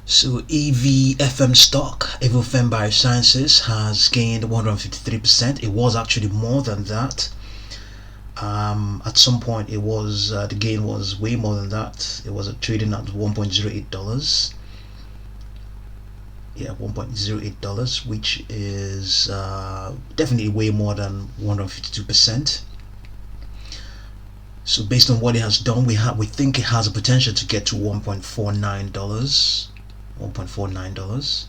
So EVFM stock, Evofem Biosciences, has gained 153%. It was actually more than that. At some point, it was the gain was way more than that. It was trading at $1.08. Yeah, $1.08, which is definitely way more than 152%. So based on what it has done, we think it has a potential to get to $1.49. $1.49.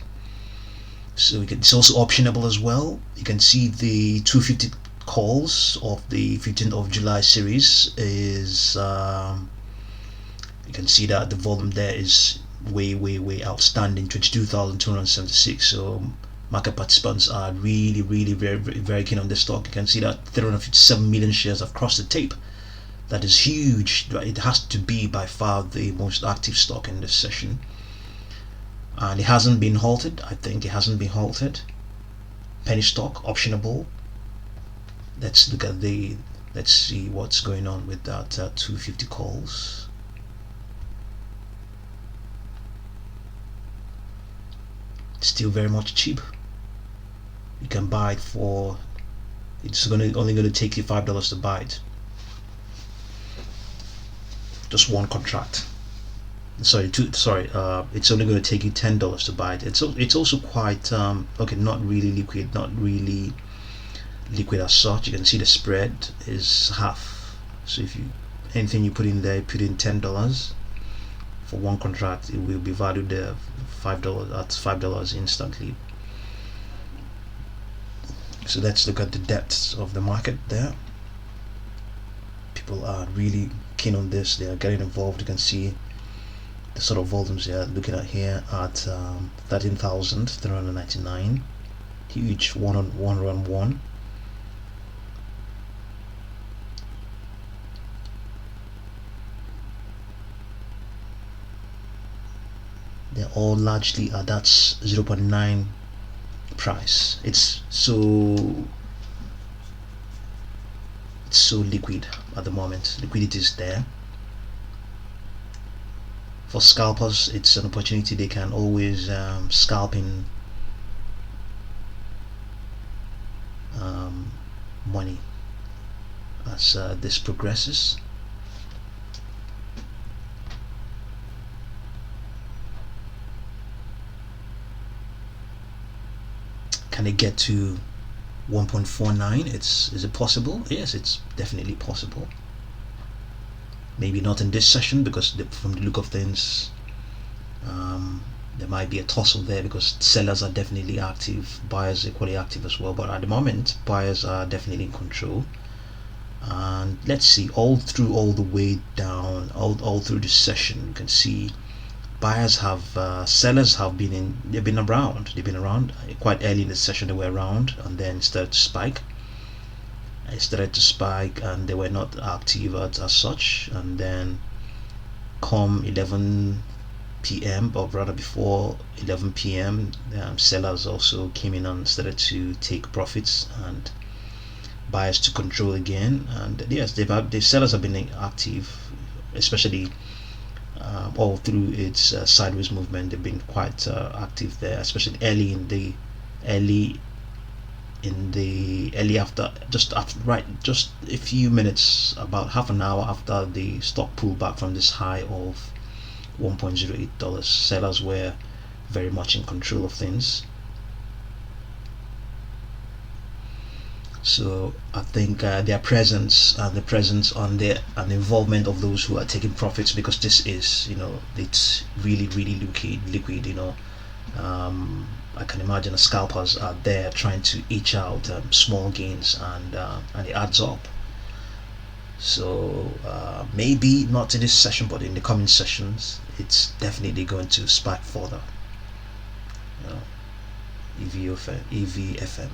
So it's also optionable as well. You can see the 250 calls of the 15th of July series is you can see that the volume there is way outstanding, 22,276. So market participants are really very keen on this stock. You can see that 357 million shares have crossed the tape. That is huge. It has to be by far the most active stock in this session, and it hasn't been halted. I think it hasn't been halted. Penny stock, optionable. Let's see what's going on with that 250 calls. Still very much cheap. You can buy it for, it's only going to take you $5 to buy it. Just one contract. It's only going to take you $10 to buy it. It's also quite okay, not really liquid as such. You can see the spread is half. So if anything you put in there, you put in $10 for one contract, it will be valued there $5 at $5 instantly. So let's look at the depths of the market there. People are really keen on this. They are getting involved. You can see the sort of volumes they are looking at here at 13,399. Huge one on one. They're all largely at that 0.9 price. It's so liquid at the moment. Liquidity is there. For scalpers, it's an opportunity. They can always scalp in money as this progresses. Can it get to 1.49? Is it possible? Yes, it's definitely possible. Maybe not in this session, because from the look of things, there might be a tussle there, because sellers are definitely active, buyers equally active as well. But at the moment, buyers are definitely in control. And let's see, all the way down, all through this session, you can see sellers have been around quite early in the session. They were around and then started to spike. And they were not active as such, and then come 11 p.m. or rather before 11 p.m. Sellers also came in and started to take profits, and buyers to control again. And yes, the sellers have been active, especially all through its sideways movement. They've been quite active there, especially early after, just a few minutes, about half an hour after the stock pulled back from this high of $1.08. Sellers were very much in control of things. So I think their presence and the involvement of those who are taking profits, because this is, it's really liquid. I can imagine the scalpers are there trying to each out small gains, and it adds up. So maybe not in this session, but in the coming sessions, it's definitely going to spike further. EVFM,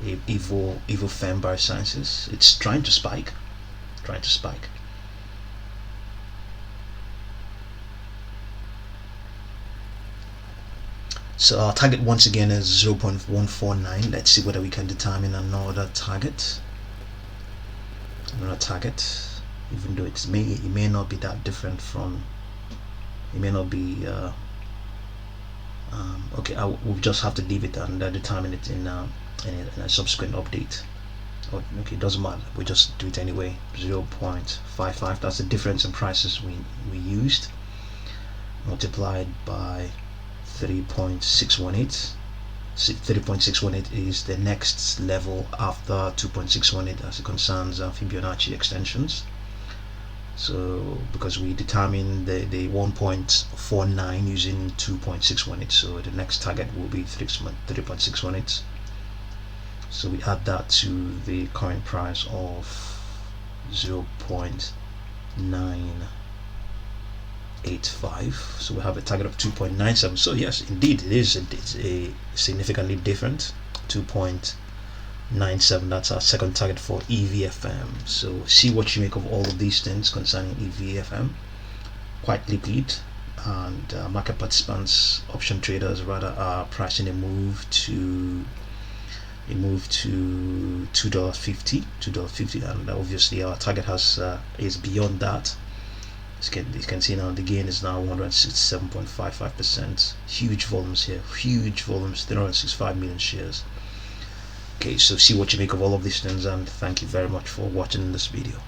Evofem Biosciences, it's trying to spike. So our target once again is 0.149. Let's see whether we can determine another target. Even though it may not be that different from, it may not be Okay, we'll just have to leave it and determine it in a subsequent update. Okay, it doesn't matter, we just do it anyway. 0.55, that's the difference in prices we used, multiplied by 3.618. 3.618 is the next level after 2.618 as it concerns Fibonacci extensions. So because we determined the 1.49 using 2.618, so the next target will be 3.618. So we add that to the current price of 0.985, so we have a target of 2.97. So yes, indeed it's a significantly different 2.97. That's our second target for EVFM. So see what you make of all of these things concerning EVFM. Quite liquid, and market participants, option traders rather, are pricing a move to $2.50, and obviously our target is beyond that. You can see now the gain is now 167.55%. Huge volumes here, huge volumes, 365 million shares. Okay, so see what you make of all of these things, and thank you very much for watching this video.